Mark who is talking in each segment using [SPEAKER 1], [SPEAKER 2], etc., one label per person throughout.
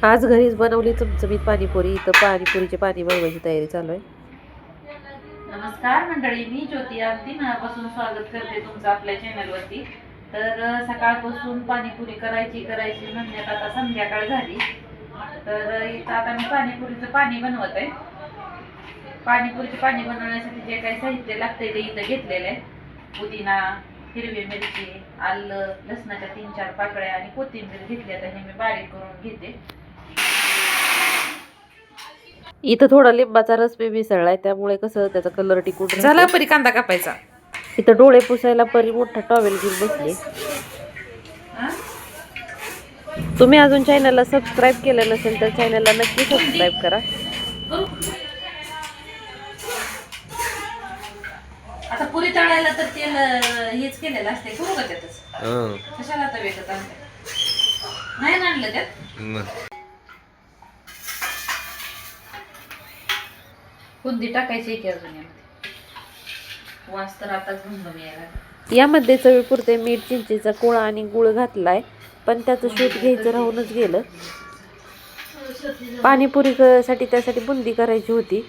[SPEAKER 1] आज घरीच बनवली चमचमीत पाणीपुरी. इथं पाणीपुरीची पाणी बनवायची तयारी चालू आहे.
[SPEAKER 2] नमस्कार मंडळी, मी ज्योती अगदी मनापासून स्वागत करते तुमचं आपल्या चॅनलवरती. तर सकाळपासून पाणीपुरी करायची म्हणण्यात आता संध्याकाळ झाली. तर इथं आता मी पाणीपुरीचं पाणी बनवत आहे. पाणीपुरीचं पाणी बनवण्यासाठी जे काही साहित्य लागतंय ते इथं घेतलेलं आहे. पुदिना, हिरवी मिरची, आलं, लसणाच्या 3-4 पाकळ्या आणि कोथिंबीर घेतली. आता हे मी बारीक करून घेते.
[SPEAKER 1] इथं थोडा लिंबाचा रस बी मिसळलाय, त्यामुळे कसं त्याचा कलर टिकून राहतो.
[SPEAKER 2] झाला परी कांदा कापायचा.
[SPEAKER 1] इथं डोळे पुसायला परी मोठा टॉवेल घेऊन बसले. तुम्ही अजून चॅनलला सबस्क्राईब केलं नसेल तर चॅनलला नक्की सबस्क्राईब करा.
[SPEAKER 2] आता पुरी तळायला तर तेल हेच केलेलं असते. करू का त्यातच? कशाला आता वेगळं आणलं? नाही ना आणलं त्यात? बुंदी टाकायची की अजून यामध्ये. वास तर आताच घुमून यायला.
[SPEAKER 1] यामध्ये चवीपुरते मीठ, चिंचेचा कोळा आणि गुळ घातलाय, पण त्याचं शूट घ्यायचं राहूनच गेलं. पाणीपुरीसाठी त्यासाठी बुंदी करायची होती,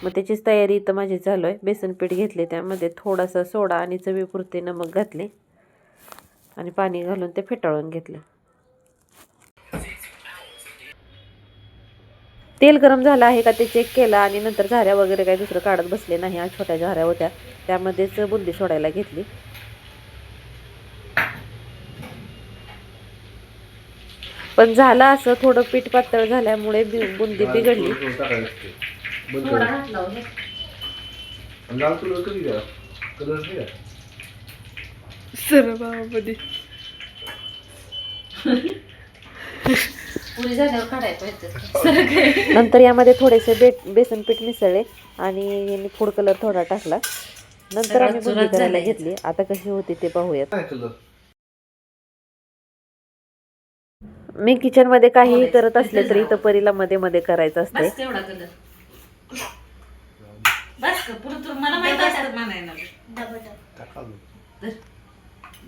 [SPEAKER 1] मग त्याचीच तयारी इथं माझी चालू आहे. बेसन पीठ घेतले, त्यामध्ये थोडासा सोडा आणि चवीपुरते नमक घातले आणि पाणी घालून ते फेटाळून घेतलं. तेल गरम झालं आहे का ते चेक केलं आणि नंतर झाऱ्या वगैरे काही दुसरं काढत बसले नाही. आज छोट्या झाऱ्या होत्या, त्यामध्येच बुंदी सोडायला घेतली. पण झालं असं, थोडं पीठ पातळ झाल्यामुळे बुंदी बिघडली. नंतर यामध्ये थोडेसे बेसन पीठ मिसळले आणि फूड कलर थोडा टाकला. नंतर आम्ही बुंदी करायला घेतली. आता कशी होती ते पाहूयात. मी किचन मध्ये काहीही करत असले तरी इथं परीला मध्ये मध्ये करायचं असते.
[SPEAKER 2] मला माहित असतं म्हणायला.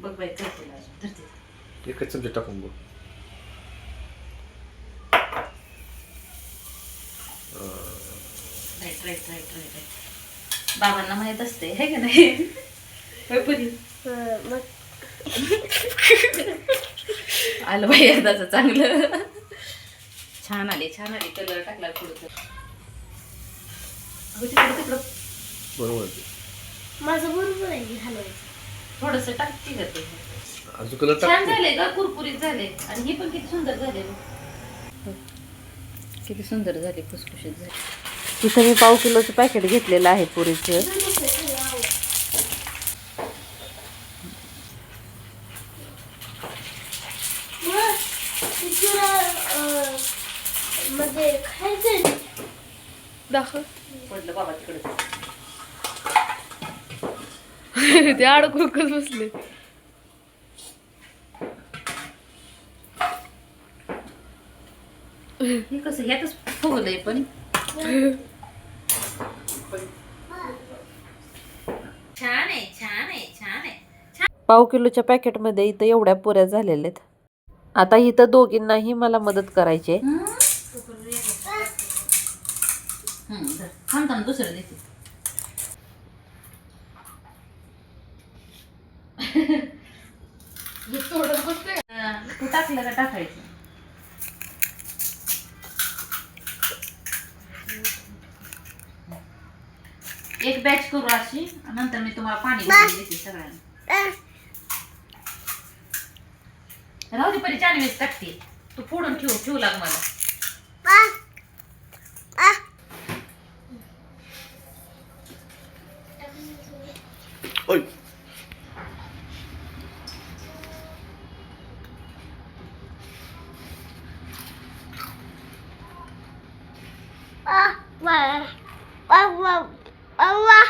[SPEAKER 2] बघ बाई
[SPEAKER 3] एकच चमचा टाकून बघ.
[SPEAKER 2] बाबांना माहित असते हे का नाही. आलं बाई एकदाच चांगलं. छान आले कलर टाकला थोडं. तिकडं
[SPEAKER 3] बरोबर
[SPEAKER 4] माझं बरोबर आहे.
[SPEAKER 2] थोडस टाकते का ते.
[SPEAKER 3] अजून कलर
[SPEAKER 2] छान झाले का, कुरकुरीत झाले. आणि हे पण किती सुंदर झाले, किती सुंदर झाले, खुसखुशीत झाले.
[SPEAKER 1] इथं मी पाव किलोचं पॅकेट घेतलेलं आहे पुरीचं.
[SPEAKER 4] मध्ये खायचं
[SPEAKER 1] दाखव
[SPEAKER 2] पडलं बाबा तिकडे.
[SPEAKER 1] ते अडकून बसले.
[SPEAKER 2] हे कसं ह्यातच फुगलंय पण. छान आहे.
[SPEAKER 1] पाव किलोच्या पॅकेटमध्ये इथं एवढ्या पुऱ्या झालेल्या आहेत. आता इथं दोघींनाही मला मदत करायची.
[SPEAKER 2] थांब दुसरं देते. तू टाकलं का टाकायचं. एक बॅच करू अशी, नंतर मी तुम्हाला पाणी देते सगळ्यांना. राहू दे परी, 4 वेळेस टाकते. तू फोडून ठेवू लाग मला.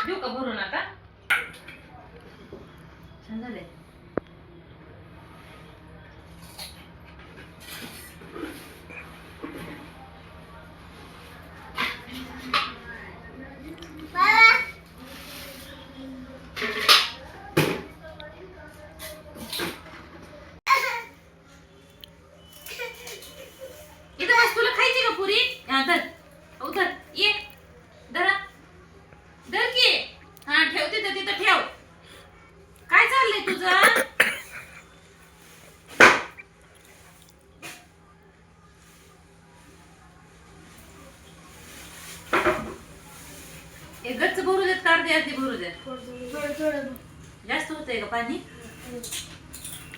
[SPEAKER 2] देऊ का भरून आता. छान झाले. पुरी हा धर उधर ये धरा धर की हा ठेव तिथं तिथं ठेव काय चाललंय तुझं हे गच्च भरू देत कार दे आधी भरू देत
[SPEAKER 4] थोडं थोडं
[SPEAKER 2] जास्त होतंय का पाणी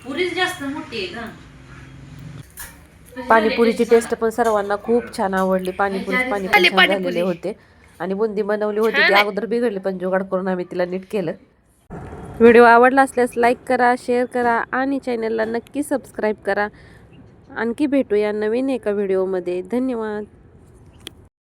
[SPEAKER 2] पुरीच जास्त मोठी आहे का
[SPEAKER 1] पाणीपुरीची टेस्ट पण सर्वांना खूप छान आवडली. पाणी पण छान झालेले होते आणि बुंदी बनवली होती ती अगोदर बिघडली पण जुगाड करून आम्ही तिला नीट केलं. व्हिडिओ आवडला असल्यास लाईक करा, शेअर करा आणि चॅनलला नक्की सबस्क्राईब करा. आणखी भेटूया नवीन एका व्हिडिओमध्ये. धन्यवाद.